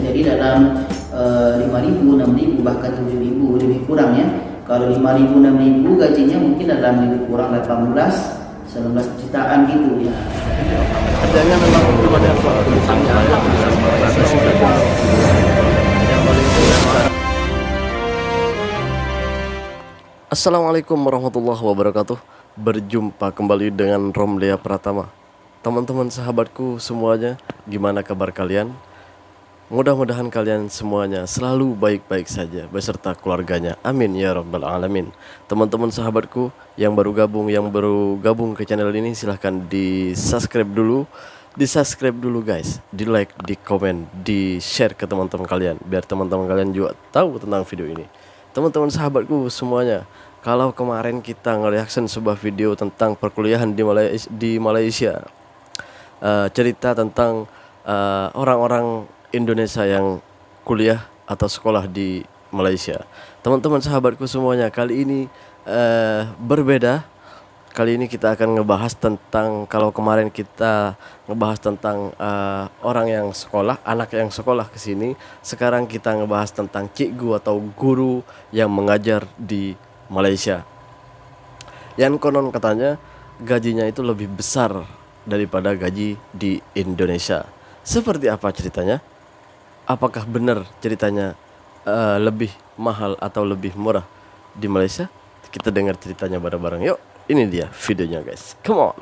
jadi dalam 5.000, 6.000, bahkan 7.000, lebih kurang ya. Kalau 5.000, 6.000 gajinya mungkin dalam lebih kurang 18-19 jutaan gitu ya. Kerjanya memang belum ada tulisannya yang bisa yang paling Assalamualaikum warahmatullahi wabarakatuh. Berjumpa kembali dengan Romlia Pratama. Teman-teman sahabatku semuanya, gimana kabar kalian? Mudah-mudahan kalian semuanya selalu baik-baik saja beserta keluarganya. Amin ya rabbal alamin. Teman-teman sahabatku yang baru gabung ke channel ini, silahkan di-subscribe dulu. Di-subscribe dulu guys, di-like, di-komen, di-share ke teman-teman kalian biar teman-teman kalian juga tahu tentang video ini. Teman-teman sahabatku semuanya, kalau kemarin kita nge-reaction sebuah video tentang perkuliahan di Malaysia, cerita tentang orang-orang Indonesia yang kuliah atau sekolah di Malaysia. Teman-teman sahabatku semuanya, kali ini berbeda. Kali ini kita akan ngebahas tentang, kalau kemarin kita ngebahas tentang orang yang sekolah, anak yang sekolah ke sini, sekarang kita ngebahas tentang cikgu atau guru yang mengajar di Malaysia. Yang konon katanya gajinya itu lebih besar daripada gaji di Indonesia. Seperti apa ceritanya? Apakah benar ceritanya lebih mahal atau lebih murah di Malaysia? Kita dengar ceritanya bareng-bareng. Yuk, ini dia videonya guys. Come on.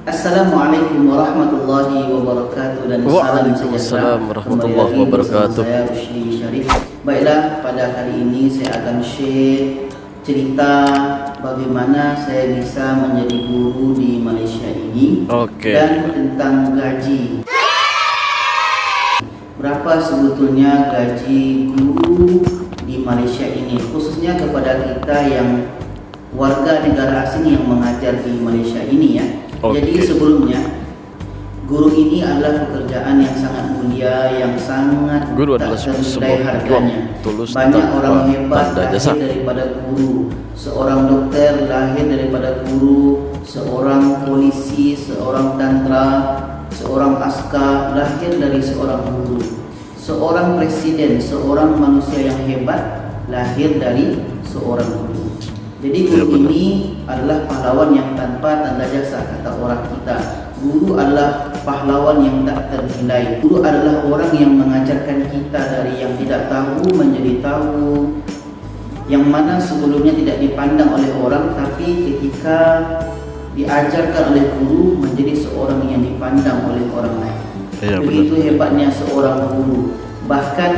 Assalamualaikum warahmatullahi wabarakatuh dan Waalaikumsalam warahmatullahi wabarakatuh. Saya Rusli Syarif. Baiklah, pada kali ini saya akan share cerita bagaimana saya bisa menjadi guru di Malaysia ini. Dan tentang gaji. Berapa sebetulnya gaji guru di Malaysia ini, khususnya kepada kita yang warga negara asing yang mengajar di Malaysia ini ya. Jadi sebelumnya, guru ini adalah pekerjaan yang sangat mulia, yang sangat guru tak adalah ternilai harganya. Banyak orang hebat lahir daripada guru. Seorang dokter lahir daripada guru, seorang polisi, seorang tentara, seorang askar lahir dari seorang guru. Seorang presiden, seorang manusia yang hebat lahir dari seorang guru. Jadi guru ini adalah pahlawan yang tanpa tanda jasa, kata orang kita. Guru adalah pahlawan yang tak ternilai. Guru adalah orang yang mengajarkan kita dari yang tidak tahu menjadi tahu, yang mana sebelumnya tidak dipandang oleh orang, tapi ketika diajarkan oleh guru menjadi seorang yang dipandang oleh orang lain. Begitu hebatnya seorang guru. Bahkan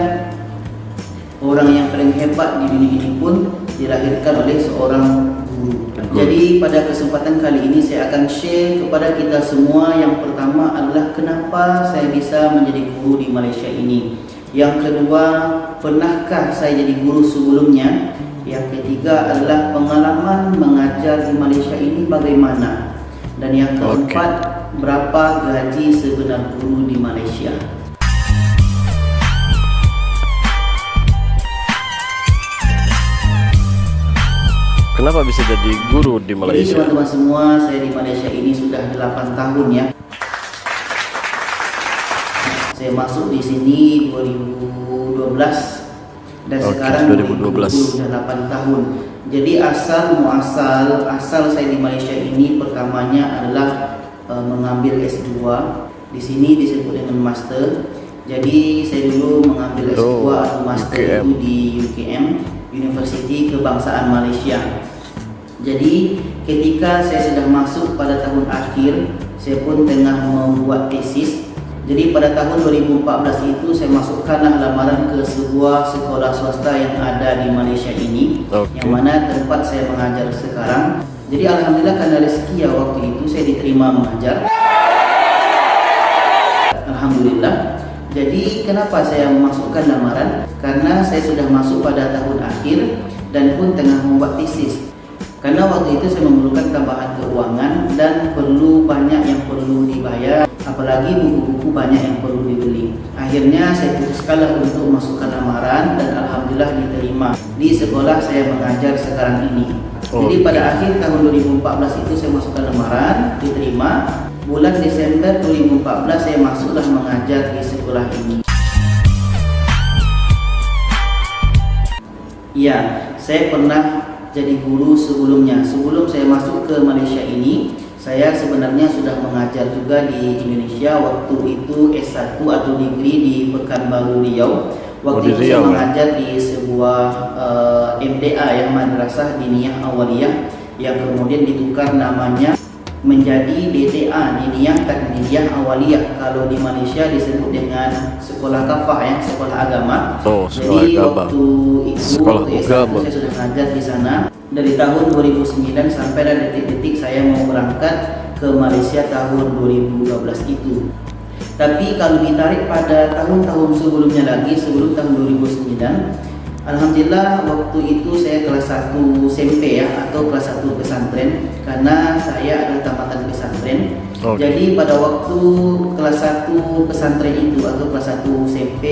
orang yang paling hebat di dunia ini pun dilahirkan oleh seorang guru. Jadi pada kesempatan kali ini saya akan share kepada kita semua. Yang pertama adalah kenapa saya bisa menjadi guru di Malaysia ini. Yang kedua, pernahkah saya jadi guru sebelumnya? Yang ketiga adalah pengalaman mengajar di Malaysia ini bagaimana. Dan yang keempat, berapa gaji sebenar guru di Malaysia. Kenapa bisa jadi guru di Malaysia? Jadi teman-teman semua, saya di Malaysia ini sudah 8 tahun ya. Saya masuk di sini 2012 dan sekarang 2012 sudah 8 tahun. Jadi asal saya di Malaysia ini pertamanya adalah mengambil S2. Di sini disebut dengan master. Jadi saya dulu mengambil S2 atau master itu di UKM, Universiti Kebangsaan Malaysia. Jadi ketika saya sudah masuk pada tahun akhir, saya pun tengah membuat tesis. Jadi pada tahun 2014 itu saya masukkanlah lamaran ke sebuah sekolah swasta yang ada di Malaysia ini, yang mana tempat saya mengajar sekarang. Jadi alhamdulillah karena rezeki ya, waktu itu saya diterima mengajar. Alhamdulillah. Jadi kenapa saya memasukkan lamaran? Karena saya sudah masuk pada tahun akhir dan pun tengah membuat tesis. Karena waktu itu saya memerlukan tambahan keuangan dan banyak yang perlu dibayar, apalagi buku-buku banyak yang perlu dibeli. Akhirnya saya putuskanlah untuk masukkan lamaran dan alhamdulillah diterima di sekolah saya mengajar sekarang ini. Jadi pada akhir tahun 2014 itu saya masukkan lamaran, diterima. Bulan Desember 2014 saya masuklah mengajar di sekolah ini. Ya, saya pernah jadi guru sebelumnya. Sebelum saya masuk ke Malaysia ini, saya sebenarnya sudah mengajar juga di Indonesia. Waktu itu S1 atau degree di Pekanbaru, Riau. Waktu itu saya mengajar di sebuah MDA yang Madrasah Diniyah Awaliyah, yang kemudian ditukar namanya menjadi DTA, Diniyah Takmiliyah Awaliyah. Kalau di Malaysia disebut dengan sekolah kafah ya, sekolah agama. Jadi waktu itu saya sudah mengajar di sana dari tahun 2009 sampai detik-detik saya mau berangkat ke Malaysia tahun 2012 itu. Tapi kalau ditarik pada tahun-tahun sebelumnya lagi, sebelum tahun 2009, alhamdulillah waktu itu saya kelas 1 SMP ya, atau kelas 1 pesantren, karena saya adalah tamatan pesantren. Jadi pada waktu kelas 1 pesantren itu atau kelas 1 SMP,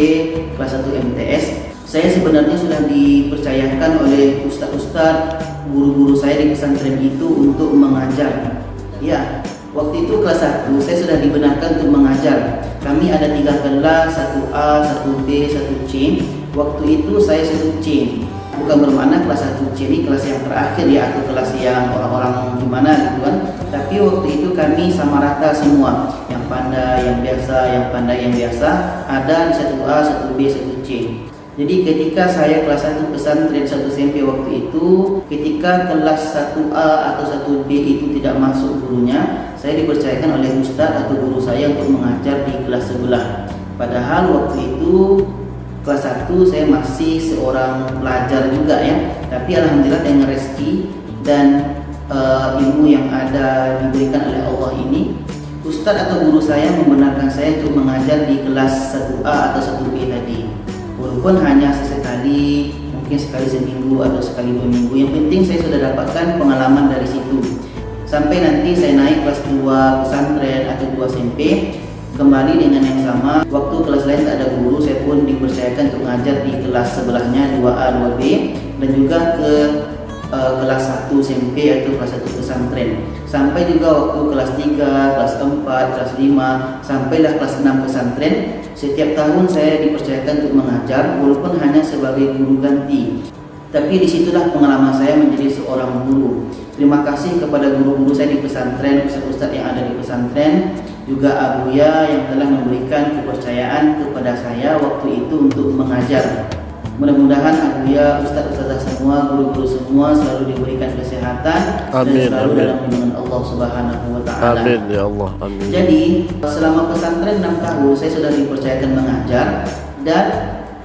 kelas 1 MTS, saya sebenarnya sudah dipercayakan oleh ustaz-ustaz, guru-guru saya di pesantren itu untuk mengajar. Ya, waktu itu kelas 1 saya sudah dibenarkan untuk mengajar. Kami ada 3 kelas, 1A, 1B, 1C. Waktu itu saya 1C. Bukan bermakna kelas 1C ini kelas yang terakhir ya, atau kelas yang orang-orang gimana gitu kan. Tapi waktu itu kami sama rata semua. Yang pandai, yang biasa, yang pandai, yang biasa ada di 1A, 1B, 1C. Jadi ketika saya kelas 1 pesantren 1 SMP waktu itu, ketika kelas 1A atau 1B itu tidak masuk gurunya, saya dipercayakan oleh ustaz atau guru saya untuk mengajar di kelas sebelah. Padahal waktu itu kelas 1 saya masih seorang pelajar juga ya. Tapi alhamdulillah dengan rezeki dan ilmu yang ada diberikan oleh Allah ini, ustaz atau guru saya membenarkan saya untuk mengajar di kelas 1A atau 1B tadi. Walaupun hanya sesekali, mungkin sekali seminggu atau sekali 2 minggu, yang penting saya sudah dapatkan pengalaman dari situ. Sampai nanti saya naik kelas 2 pesantren atau 2 SMP, kembali dengan yang sama. Waktu kelas lain tak ada guru, saya pun dipercayakan untuk mengajar di kelas sebelahnya 2A, 2B, dan juga ke kelas 1 SMP atau kelas 1 pesantren. Sampai juga waktu kelas 3, kelas 4, kelas 5, sampailah kelas 6 pesantren. Setiap tahun saya dipercayakan untuk mengajar, walaupun hanya sebagai guru ganti. Tapi disitulah pengalaman saya menjadi seorang guru. Terima kasih kepada guru-guru saya di pesantren, ustaz-ustaz yang ada di pesantren, juga Abuya yang telah memberikan kepercayaan kepada saya waktu itu untuk mengajar. Mudah-mudahan Abuya, ustaz-ustazah semua, guru-guru semua selalu diberikan kesehatan. Amin, dan selalu amin. dalam lindungan Allah Subhanahu wa taala. Amin ya Allah, amin. Jadi selama pesantren 6 tahun saya sudah dipercayakan mengajar, dan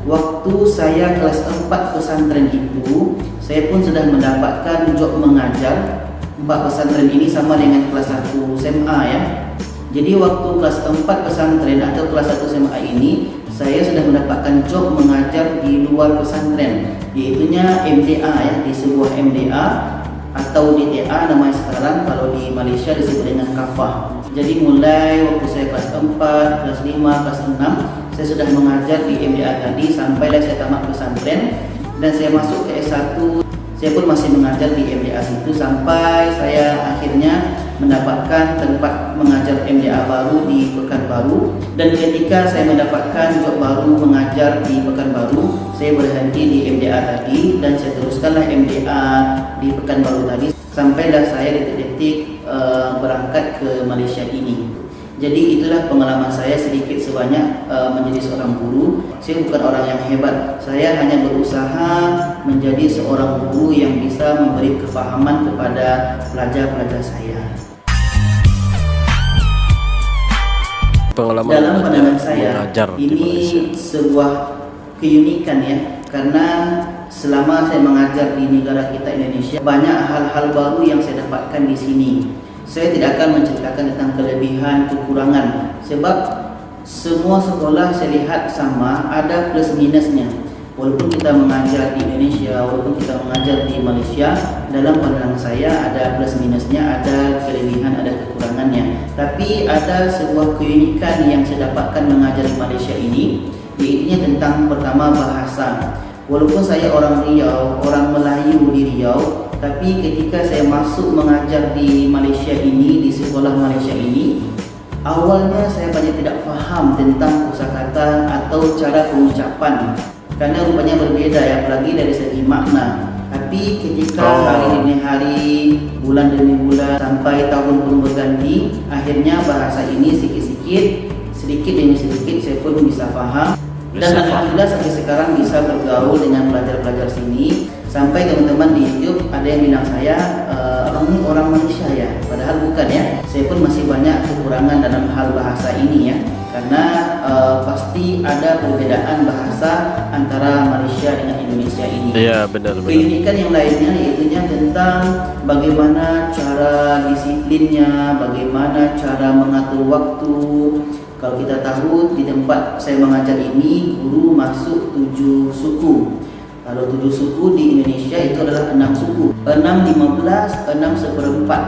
waktu saya kelas 4 pesantren itu saya pun sudah mendapatkan job mengajar. 4 pesantren ini sama dengan kelas 1 SMA ya. Jadi waktu kelas 4 pesantren atau kelas 1 SMA ini saya sudah mendapatkan job mengajar di luar pesantren, yaitunya MDA ya, di sebuah MDA atau DTA namanya sekarang, kalau di Malaysia disebut dengan kafah. Jadi mulai waktu saya kelas 4, kelas 5, kelas 6 saya sudah mengajar di MDA tadi sampailah saya tamat pesantren dan saya masuk ke S1. Saya pun masih mengajar di MDA situ sampai saya akhirnya mendapatkan tempat mengajar MDA baru di Pekanbaru. Dan ketika saya mendapatkan job baru mengajar di Pekanbaru, saya berhenti di MDA tadi dan saya teruskanlah MDA di Pekanbaru tadi sampailah saya detik-detik berangkat ke Malaysia ini. Jadi itulah pengalaman saya sedikit sebanyak menjadi seorang guru. Saya bukan orang yang hebat. Saya hanya berusaha menjadi seorang guru yang bisa memberi kefahaman kepada pelajar-pelajar saya. Pengalaman dalam pandangan saya ini sebuah keunikan ya, karena selama saya mengajar di negara kita Indonesia, banyak hal-hal baru yang saya dapatkan di sini. Saya tidak akan menceritakan tentang kelebihan, kekurangan, sebab semua sekolah saya lihat sama, ada plus minusnya. Walaupun kita mengajar di Indonesia, walaupun kita mengajar di Malaysia, dalam pandangan saya ada plus minusnya, ada kelebihan, ada kekurangannya. Tapi ada sebuah keunikan yang saya dapatkan mengajar di Malaysia ini, yaitu tentang pertama bahasa. Walaupun saya orang Riau, orang Melayu di Riau, tapi ketika saya masuk mengajar di Malaysia ini, di sekolah Malaysia ini, awalnya saya banyak tidak faham tentang kosakata atau cara pengucapan. karena rupanya berbeda ya, apalagi dari segi makna. Tapi ketika hari demi hari, bulan demi bulan, sampai tahun pun berganti, akhirnya bahasa ini sedikit demi sedikit saya pun bisa paham. Dan alhamdulillah sampai sekarang bisa bergaul dengan pelajar-pelajar sini. Sampai teman-teman di YouTube ada yang bilang saya ini orang Malaysia ya, padahal bukan ya. Saya pun masih banyak kekurangan dalam hal bahasa ini ya, karena pasti ada perbedaan bahasa antara Malaysia dengan Indonesia ini. Iya, benar. Keunikan yang lainnya yaitu tentang bagaimana cara disiplinnya, bagaimana cara mengatur waktu. Kalau kita tahu di tempat saya mengajar ini, guru masuk 7 suku. Kalau 7 suku di Indonesia itu adalah 6 suku. 6, 15, 6 seperempat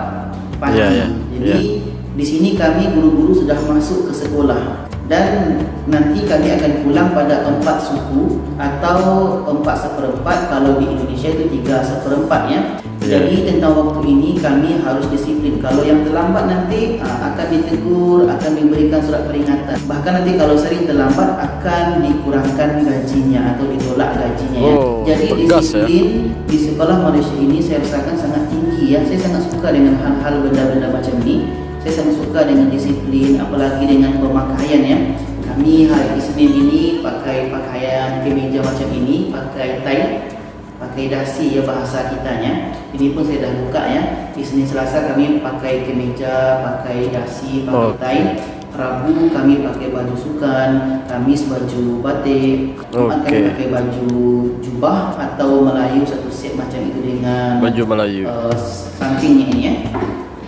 pagi. Jadi di sini kami guru-guru sudah masuk ke sekolah. Dan nanti kami akan pulang pada 4 suku atau 4 seperempat. Kalau di Indonesia itu 3 seperempat ya. Jadi tentang waktu ini kami harus disiplin. Kalau yang terlambat nanti akan ditegur, akan diberikan surat peringatan. Bahkan nanti kalau sering terlambat akan dikurangkan gajinya atau ditolak gajinya ya. Jadi disiplin di sekolah Malaysia ini saya rasakan sangat tinggi ya. Saya sangat suka dengan hal-hal benda-benda macam ini. Saya sangat suka dengan disiplin, apalagi dengan pemakaian ya. Kami hari Isnin ini pakai pakaian kemeja macam ini, pakai tie, pakai dasi ya bahasa kitanya. Ini pun saya dah buka ya. Isnin Selasa kami pakai kemeja, pakai dasi, pakai tie. Rabu kami pakai baju sukan, Kamis baju batik, Jumat kami pakai baju jubah atau Melayu satu set macam itu dengan baju Melayu sampingnya ini ya.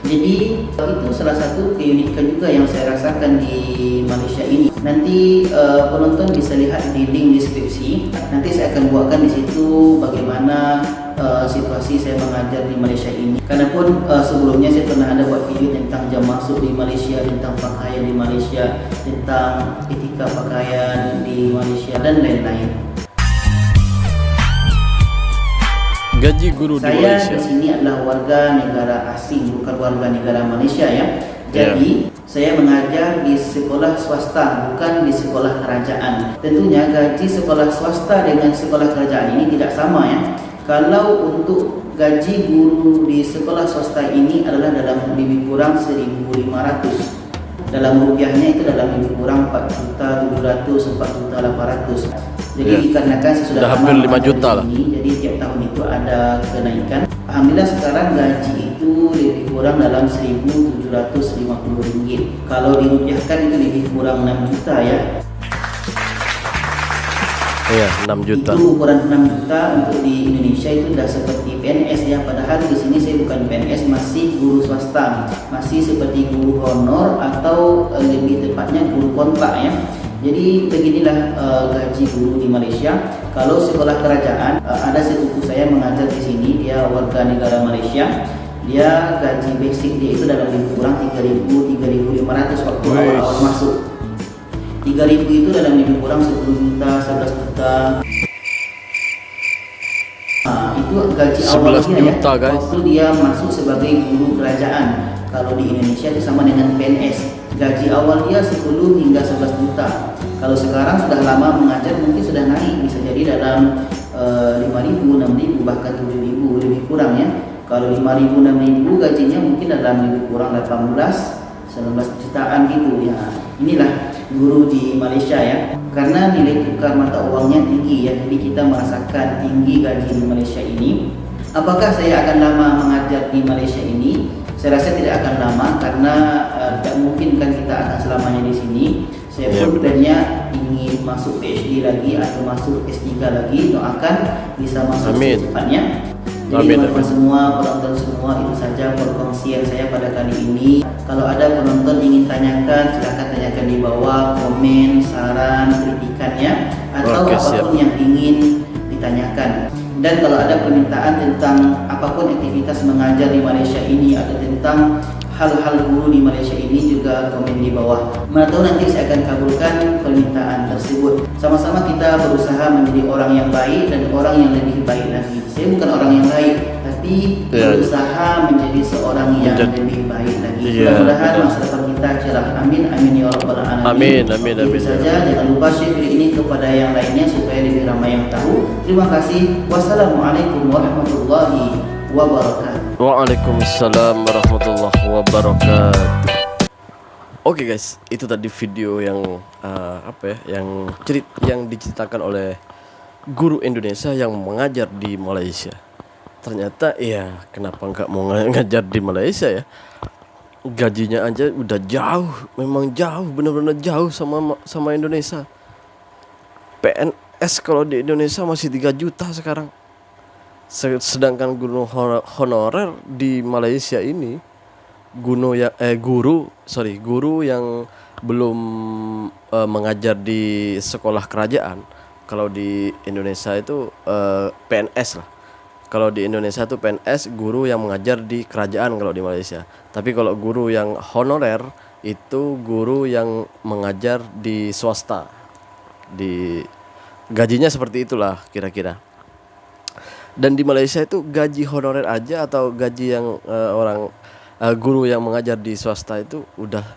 Jadi itu salah satu keunikan juga yang saya rasakan di Malaysia ini. Nanti penonton bisa lihat di link deskripsi. Nanti saya akan buatkan di situ bagaimana situasi saya mengajar di Malaysia ini. Karena pun sebelumnya saya pernah ada buat video tentang jam masuk di Malaysia, tentang pakaian di Malaysia, tentang etika pakaian di Malaysia dan lain-lain. Gaji guru di Malaysia. Saya di sini adalah warga negara asing, bukan warga negara Malaysia ya. Jadi saya mengajar di sekolah swasta, bukan di sekolah kerajaan. Tentunya gaji sekolah swasta dengan sekolah kerajaan ini tidak sama ya. Kalau untuk gaji guru di sekolah swasta ini adalah dalam lebih kurang 1.500. Dalam rupiahnya itu dalam lebih kurang 4.700, 4.800. Jadi dikarenakan saya sudah hampir 5 juta lah. Jadi tiap tahun itu ada kenaikan. Alhamdulillah sekarang gaji itu lebih kurang dalam 1.750 ringgit. Kalau dirupiahkan itu lebih kurang 6 juta ya. Iya, 6 juta. Itu ukuran 6 juta untuk di Indonesia itu sudah seperti PNS ya. Padahal di sini saya bukan PNS, masih guru swasta, masih seperti guru honor atau lebih tepatnya guru kontrak ya. Jadi beginilah gaji guru di Malaysia. Kalau sekolah kerajaan, ada sepupu saya mengajar di sini, dia warga negara Malaysia. Dia gaji basic dia itu dalam lebih kurang 3.000, 3.500 waktu awal masuk. 3.000 itu dalam lebih kurang 10 juta, 11 juta. Nah, itu gaji awal dia ya. Waktu dia masuk sebagai guru kerajaan. Kalau di Indonesia itu sama dengan PNS. Gaji awal dia 10 hingga 11 juta. Kalau sekarang sudah lama mengajar mungkin sudah naik, bisa jadi dalam 5.000, 6.000 bahkan 7.000 lebih kurang ya. Kalau 5.000, 6.000 gajinya mungkin dalam lebih kurang 18, 19 jutaan gitu ya. Inilah guru di Malaysia ya. Karena nilai tukar mata uangnya tinggi ya, jadi kita merasakan tinggi gaji di Malaysia ini. Apakah saya akan lama mengajar di Malaysia ini? Saya rasa tidak akan lama karena tidak mungkin kan kita akan selamanya di sini. Saya pun plannya ingin masuk PhD lagi atau masuk S3 lagi. Doakan bisa masuk secepatnya. Jadi teman-teman semua, penonton semua, itu saja perkongsian saya pada kali ini. Kalau ada penonton ingin tanyakan, silakan tanyakan di bawah, komen, saran, kritikannya atau apapun yang ingin ditanyakan. Dan kalau ada permintaan tentang apapun aktivitas mengajar di Malaysia ini atau tentang hal-hal guru di Malaysia ini, juga komen di bawah. Mana tahu nanti saya akan kabulkan permintaan tersebut. Sama-sama kita berusaha menjadi orang yang baik dan orang yang lebih baik lagi. Saya bukan orang yang baik, tapi berusaha menjadi seorang yang lebih baik lagi. Mudah-mudahan masa depan kita serta cerah. Amin amin ya rabbal alamin. Amin, amin, Itu amin. saja, jangan lupa share video ini kepada yang lainnya supaya lebih ramai yang tahu. Terima kasih. Wassalamualaikum warahmatullahi wabarakatuh. Waalaikumsalam warahmatullahi wabarakatuh. Oke guys, itu tadi video yang yang diceritakan oleh guru Indonesia yang mengajar di Malaysia. Ternyata ya, kenapa nggak mau ngajar di Malaysia ya? Gajinya aja udah jauh, memang jauh, bener-bener jauh sama Indonesia. PNS kalau di Indonesia masih 3 juta sekarang. Sedangkan guru honorer di Malaysia ini guru yang belum mengajar di sekolah kerajaan. Kalau di Indonesia itu PNS lah. Kalau di Indonesia itu PNS, guru yang mengajar di kerajaan kalau di Malaysia. Tapi kalau guru yang honorer itu guru yang mengajar di swasta. Di gajinya seperti itulah kira-kira. Dan di Malaysia itu gaji honorer aja atau gaji yang guru yang mengajar di swasta itu udah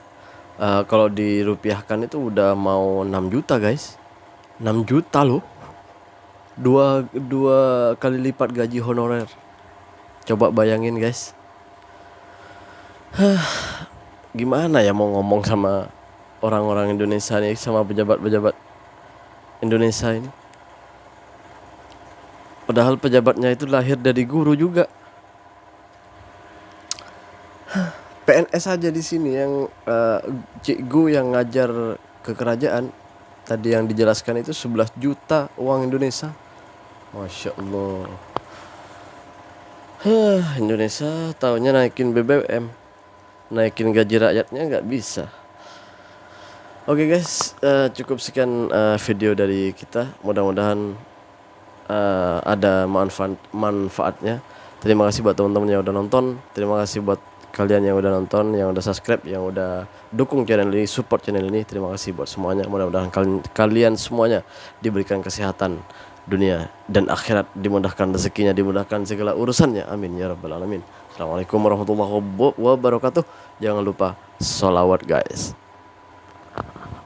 kalau dirupiahkan itu udah mau 6 juta guys. 6 juta loh. Dua kali lipat gaji honorer. Coba bayangin guys. Gimana ya mau ngomong sama orang-orang Indonesia nih, sama pejabat-pejabat Indonesia ini. Padahal pejabatnya itu lahir dari guru juga. PNS aja di sini yang cikgu yang ngajar ke kerajaan tadi yang dijelaskan itu 11 juta uang Indonesia. Masya Allah. Indonesia taunya naikin BBM, naikin gaji rakyatnya nggak bisa. Oke guys, cukup sekian video dari kita. Mudah-mudahan ada manfaatnya. Terima kasih buat teman-teman yang udah nonton. Terima kasih buat kalian yang udah nonton, yang udah subscribe, yang udah dukung channel ini, support channel ini. Terima kasih buat semuanya. Mudah-mudahan kalian semuanya diberikan kesehatan dunia dan akhirat, dimudahkan rezekinya, dimudahkan segala urusannya. Amin ya rabbal alamin. Assalamualaikum warahmatullahi wabarakatuh. Jangan lupa sholawat guys.